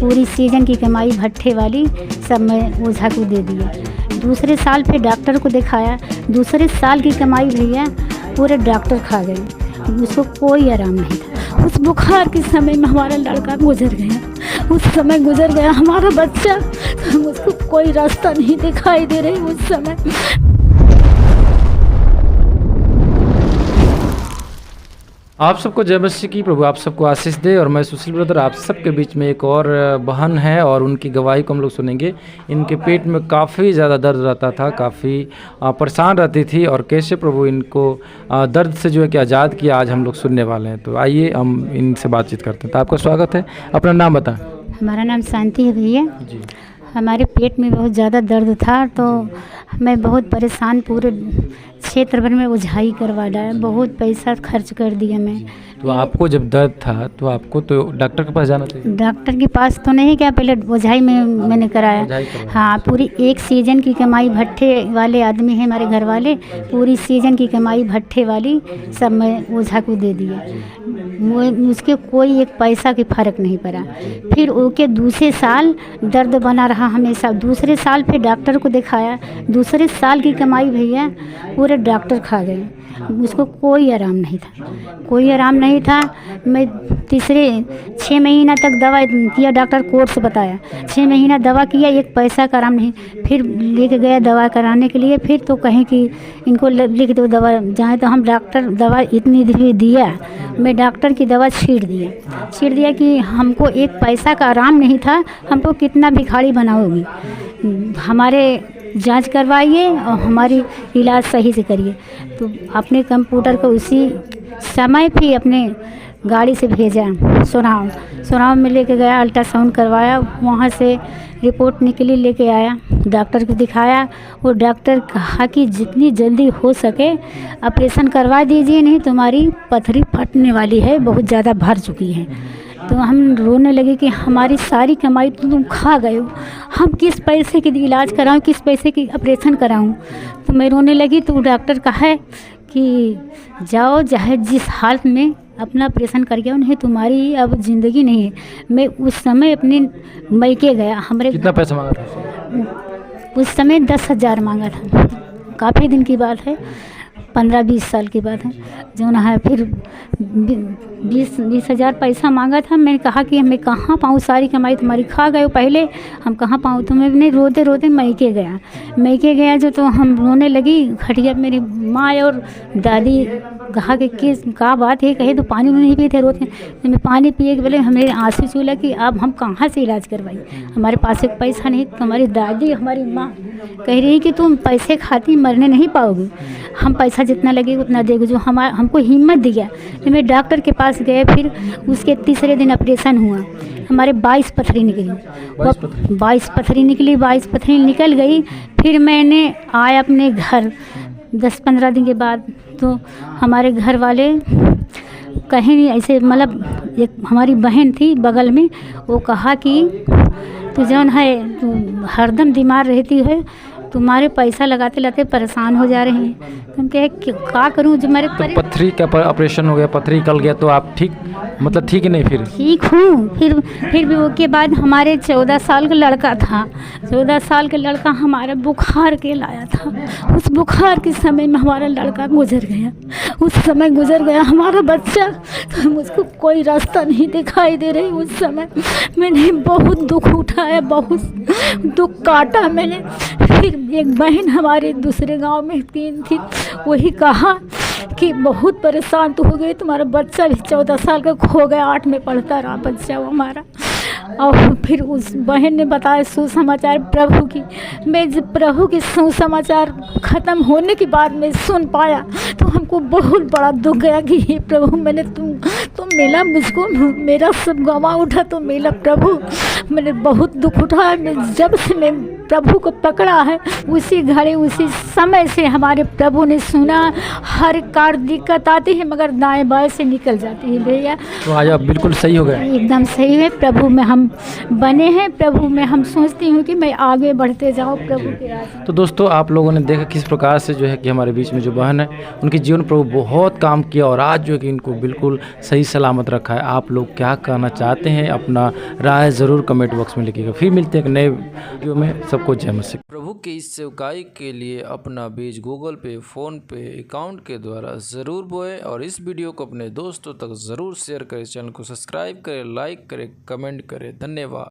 पूरी सीजन की कमाई भट्ठे वाली सब मैं ओझा को दे दिया। दूसरे साल फिर डॉक्टर को दिखाया, दूसरे साल की कमाई भैया पूरे डॉक्टर खा गए, उसको कोई आराम नहीं था। उस बुखार के समय में हमारा लड़का गुजर गया, उस समय गुजर गया हमारा बच्चा, मुझको कोई रास्ता नहीं दिखाई दे रही उस समय। आप सबको जय मसीह की, प्रभु आप सबको आशीष दे। और मैं सुशील ब्रदर आप सबके बीच में एक और बहन है और उनकी गवाही को हम लोग सुनेंगे। इनके पेट में काफ़ी ज़्यादा दर्द रहता था, काफ़ी परेशान रहती थी और कैसे प्रभु इनको दर्द से जो है कि आज़ाद किया, आज हम लोग सुनने वाले हैं। तो आइए हम इनसे बातचीत करते हैं। तो आपका स्वागत है, अपना नाम बताएं। हमारा नाम शांति है भैया जी। हमारे पेट में बहुत ज़्यादा दर्द था, तो मैं बहुत परेशान, पूरे क्षेत्र भर में ओझाई करवा डाला, बहुत पैसा खर्च कर दिया मैं। तो आपको जब दर्द था तो आपको तो डॉक्टर के पास जाना चाहिए। डॉक्टर के पास तो नहीं गया, पहले ओझाई में मैंने कराया। ओझाई करवाया। हाँ, पूरी एक सीजन की कमाई भट्ठे वाले आदमी हैं हमारे घर वाले, पूरी सीजन की कमाई भट्ठे वाली सब मैं ओझा को दे दिया। वो उसके कोई एक पैसा के फ़र्क नहीं पड़ा। फिर ओके दूसरे साल दर्द बना रहा हमेशा। दूसरे साल फिर डॉक्टर को दिखाया, दूसरे साल की कमाई भैया पूरे डॉक्टर खा गए, उसको कोई आराम नहीं था, कोई आराम नहीं था। मैं तीसरे 6 महीना तक दवा किया, डॉक्टर कोर्स बताया, 6 महीना दवा किया, एक पैसा का आराम नहीं। फिर लेके गया दवा कराने के लिए, फिर तो कहें कि इनको लिख दो दवा, जाए तो हम डॉक्टर दवा इतनी दिया, मैं डॉक्टर की दवा छीट दिया कि हमको एक पैसा का आराम नहीं था, हमको कितना भिखारी बनाओगी, हमारे जांच करवाइए और हमारी इलाज सही से करिए। तो अपने कंप्यूटर को उसी समय भी अपने गाड़ी से भेजा, सोनाव में लेके गया, अल्ट्रासाउंड करवाया, वहाँ से रिपोर्ट निकली, लेके आया, डॉक्टर को दिखाया। वो डॉक्टर कहा कि जितनी जल्दी हो सके ऑपरेशन करवा दीजिए, नहीं तुम्हारी पथरी फटने वाली है, बहुत ज़्यादा भर चुकी है। तो हम रोने लगे कि हमारी सारी कमाई तो तुम खा गए हो, हम किस पैसे की इलाज कराऊं, किस पैसे की ऑपरेशन कराऊं। तो मैं रोने लगी। तो डॉक्टर कहा है कि जाओ, चाहे जिस हालत में अपना ऑपरेशन करके आओ, नहीं तुम्हारी अब ज़िंदगी नहीं है। मैं उस समय अपने मैके गया, हमारे कितना पैसा मांगा था उस समय 10,000 मांगा था, काफ़ी दिन की बात है, 15-20 साल की बात है जो ना है। फिर 20,000 पैसा मांगा था। मैंने कहा कि मैं कहाँ पाऊँ, सारी कमाई तुम्हारी खा गए हो पहले, हम कहाँ पाऊँ। तो मैंने रोते रोते मैके गया जो, तो हम रोने लगी। खटिया मेरी माँ और दादी कहा कि किस का बात है, कहे तो पानी नहीं पीते रोते। तो मैं पानी पिए के बोले हमें आंसू चूला कि अब हम कहाँ से इलाज करवाई, हमारे पास एक पैसा नहीं। तो हमारी दादी हमारी माँ कह रही कि तुम पैसे खाती मरने नहीं पाओगी, हम पैसा जितना लगे उतना देगा, जो हमको हिम्मत दिया। तो मैं डॉक्टर के पास गए, फिर उसके तीसरे दिन ऑपरेशन हुआ, हमारे 22 पथरी निकली, 22 पथरी निकली, 22 पथरी निकल गई। फिर मैंने आया अपने घर 10-15 दिन के बाद। तो हमारे घर वाले कहीं ऐसे, मतलब एक हमारी बहन थी बगल में, वो कहा कि तू जौन है तू हरदम बीमार रहती है, तुम्हारे पैसा लगाते लगाते परेशान हो जा रहे हैं। तुम कहे क्या करूं, जो मेरे तो पथरी का ऑपरेशन हो गया, पथरी निकल गया, तो आप ठीक, मतलब ठीक नहीं? फिर ठीक हूँ। फिर भी उसके बाद हमारे 14 साल का लड़का था, 14 साल का लड़का हमारा बुखार के लाया था। उस बुखार के समय में हमारा लड़का गुजर गया, उस समय गुजर गया हमारा बच्चा। तो मुझको कोई रास्ता नहीं दिखाई दे रही। उस समय मैंने बहुत दुख उठाया, बहुत दुख काटा मैंने। फिर एक बहन हमारे दूसरे गांव में 3 थी, वही कहा कि बहुत परेशान तो हो गई, तुम्हारा बच्चा भी 14 साल का खो गया, 8 में पढ़ता रहा बच्चा वो हमारा। और फिर उस बहन ने बताया सुसमाचार प्रभु की। मैं जब प्रभु की सुसमाचार ख़त्म होने के बाद मैं सुन पाया, तो हमको बहुत बड़ा दुख गया कि हे प्रभु, मैंने तुम मिला मुझको, मेरा सब गंवा उठा तो मिला प्रभु। मैंने बहुत दुख उठाया। मैं जब से मैं प्रभु को पकड़ा है, उसी घड़ी उसी समय से हमारे प्रभु ने सुना। हर कार दिक्कत आती है मगर दाएं बाएं से निकल जाती है भैया। तो आज आप बिल्कुल सही हो गए। एकदम सही है, प्रभु में हम बने हैं, प्रभु में हम सोचती हूँ कि मैं आगे बढ़ते जाऊँ प्रभु के रास्ते। तो दोस्तों आप लोगों ने देखा किस प्रकार से जो है कि हमारे बीच में जो बहन है उनके जीवन प्रभु बहुत काम किया और आज जो है कि इनको बिल्कुल सही सलामत रखा है। आप लोग क्या कहना चाहते हैं अपना राय ज़रूर कमेंट बॉक्स में लिखिएगा। फिर मिलते हैं एक नए वीडियो में। सबको जय मसीह। प्रभु के इस सेवकाई के लिए अपना बीज गूगल पे, फ़ोन पे अकाउंट के द्वारा ज़रूर बोए और इस वीडियो को अपने दोस्तों तक ज़रूर शेयर करें। चैनल को सब्सक्राइब करें, लाइक करें, कमेंट करें। धन्यवाद।